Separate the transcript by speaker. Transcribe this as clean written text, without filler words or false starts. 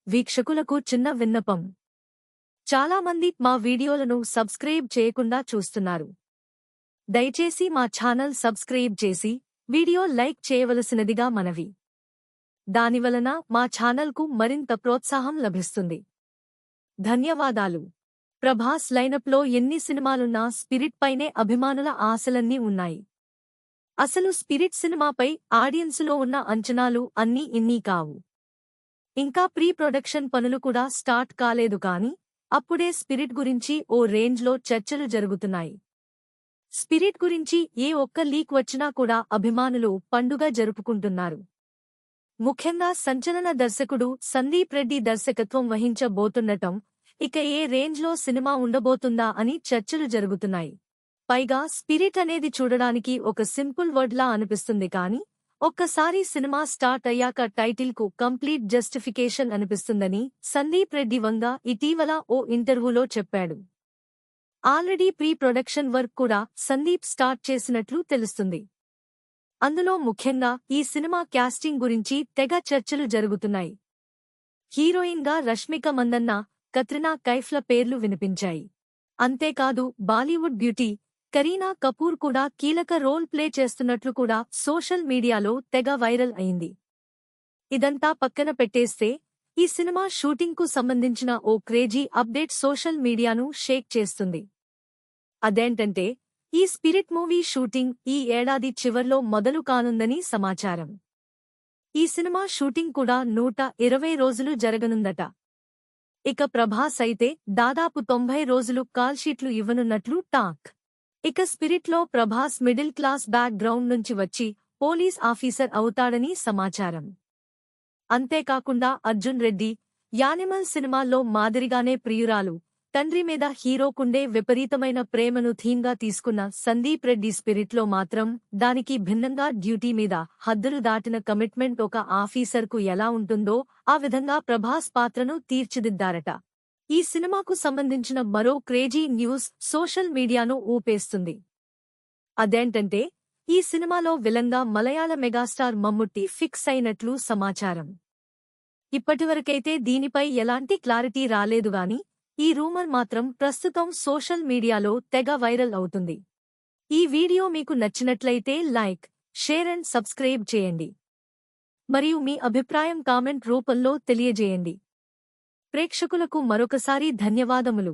Speaker 1: వీక్షకులకు చిన్న విన్నపం. చాలామంది మా వీడియోలను సబ్స్క్రైబ్ చేయకుండా చూస్తున్నారు. దయచేసి మా ఛానల్ సబ్స్క్రైబ్ చేసి వీడియో లైక్ చేయవలసినదిగా మనవి. దానివలన మా ఛానల్కు మరింత ప్రోత్సాహం లభిస్తుంది. ధన్యవాదాలు. ప్రభాస్ లైనప్లో ఎన్ని సినిమాలున్నా స్పిరిట్ పైనే అభిమానుల ఆశలన్నీ ఉన్నాయి. అసలు స్పిరిట్ సినిమాపై ఆడియన్సులో ఉన్న అంచనాలు అన్నీ ఇన్నీ కావు. ఇంకా ప్రీ ప్రొడక్షన్ పనులు కూడా స్టార్ట్ కాలేదు కానీ అప్పుడే స్పిరిట్ గురించి ఓ రేంజ్లో చర్చలు జరుగుతున్నాయి. స్పిరిట్ గురించి ఏ ఒక్క లీక్ వచ్చినా కూడా అభిమానులు పండుగ జరుపుకుంటున్నారు. ముఖ్యంగా సంచలన దర్శకుడు సందీప్ రెడ్డి దర్శకత్వం వహించబోతుండటం, ఇక ఏ రేంజ్లో సినిమా ఉండబోతుందా అని చర్చలు జరుగుతున్నాయి. పైగా స్పిరిట్ అనేది చూడడానికి ఒక సింపుల్ వర్డ్లా అనిపిస్తుంది కానీ ఒక్కసారి సినిమా స్టార్ట్ అయ్యాక టైటిల్కు కంప్లీట్ జస్టిఫికేషన్ అనిపిస్తుందని సందీప్ రెడ్డి వంగ ఇటీవల ఓ ఇంటర్వ్యూలో చెప్పాడు. ఆల్రెడీ ప్రీ ప్రొడక్షన్ వర్క్ కూడా సందీప్ స్టార్ట్ చేసినట్లు తెలుస్తుంది. అందులో ముఖ్యంగా ఈ సినిమా క్యాస్టింగ్ గురించి తెగ చర్చలు జరుగుతున్నాయి. హీరోయిన్గా రష్మిక మందన్న, కత్రినా కైఫ్ల పేర్లు వినిపించాయి. అంతేకాదు బాలీవుడ్ బ్యూటీ కరీనా కపూర్ కూడా కీలక రోల్ ప్లే చేస్తున్నట్లు కూడా సోషల్ మీడియాలో తెగ వైరల్ అయింది. ఇదంతా పక్కన పెట్టేస్తే ఈ సినిమా షూటింగ్కు సంబంధించిన ఓ క్రేజీ అప్డేట్ సోషల్ మీడియాను షేక్ చేస్తుంది. అదేంటంటే ఈ స్పిరిట్ మూవీ షూటింగ్ ఈ ఏడాది చివర్లో మొదలు కానుందని సమాచారం. ఈ సినిమా షూటింగ్ కూడా 120 రోజులు జరగనుందట. ఇక ప్రభాస్ అయితే దాదాపు 90 రోజులు కాల్షీట్లు ఇవ్వనున్నట్లు టాక్. ఇక స్పిరిట్లో ప్రభాస్ మిడిల్ క్లాస్ బ్యాక్ గ్రౌండ్ నుంచి వచ్చి పోలీస్ ఆఫీసర్ అవుతాడని సమాచారం. అంతేకాకుండా అర్జున్ రెడ్డి, యానిమల్ సినిమాల్లో మాదిరిగానే ప్రియురాలు, తండ్రి మీద హీరోకుండే విపరీతమైన ప్రేమను థీమ్గా తీసుకున్న సందీప్ రెడ్డి స్పిరిట్లో మాత్రం దానికి భిన్నంగా డ్యూటీ మీద హద్దులు దాటిన కమిట్మెంట్ ఒక ఆఫీసర్కు ఎలా ఉంటుందో ఆ విధంగా ప్రభాస్ పాత్రను తీర్చిదిద్దారట. ఈ సినిమాకు సంబంధించిన మరో క్రేజీ న్యూస్ సోషల్ మీడియాను ఊపేస్తుంది. అదేంటంటే ఈ సినిమాలో విలన్గా మలయాళ మెగాస్టార్ మమ్ముట్టి ఫిక్స్ అయినట్లు సమాచారం. ఇప్పటివరకైతే దీనిపై ఎలాంటి క్లారిటీ రాలేదుగాని ఈ రూమర్ మాత్రం ప్రస్తుతం సోషల్ మీడియాలో తెగ వైరల్ అవుతుంది. ఈ వీడియో మీకు నచ్చినట్లయితే లైక్, షేర్ అండ్ సబ్స్క్రైబ్ చేయండి. మరియు మీ అభిప్రాయం కామెంట్ రూపంలో తెలియజేయండి. ప్రేక్షకులకు మరొకసారి ధన్యవాదములు.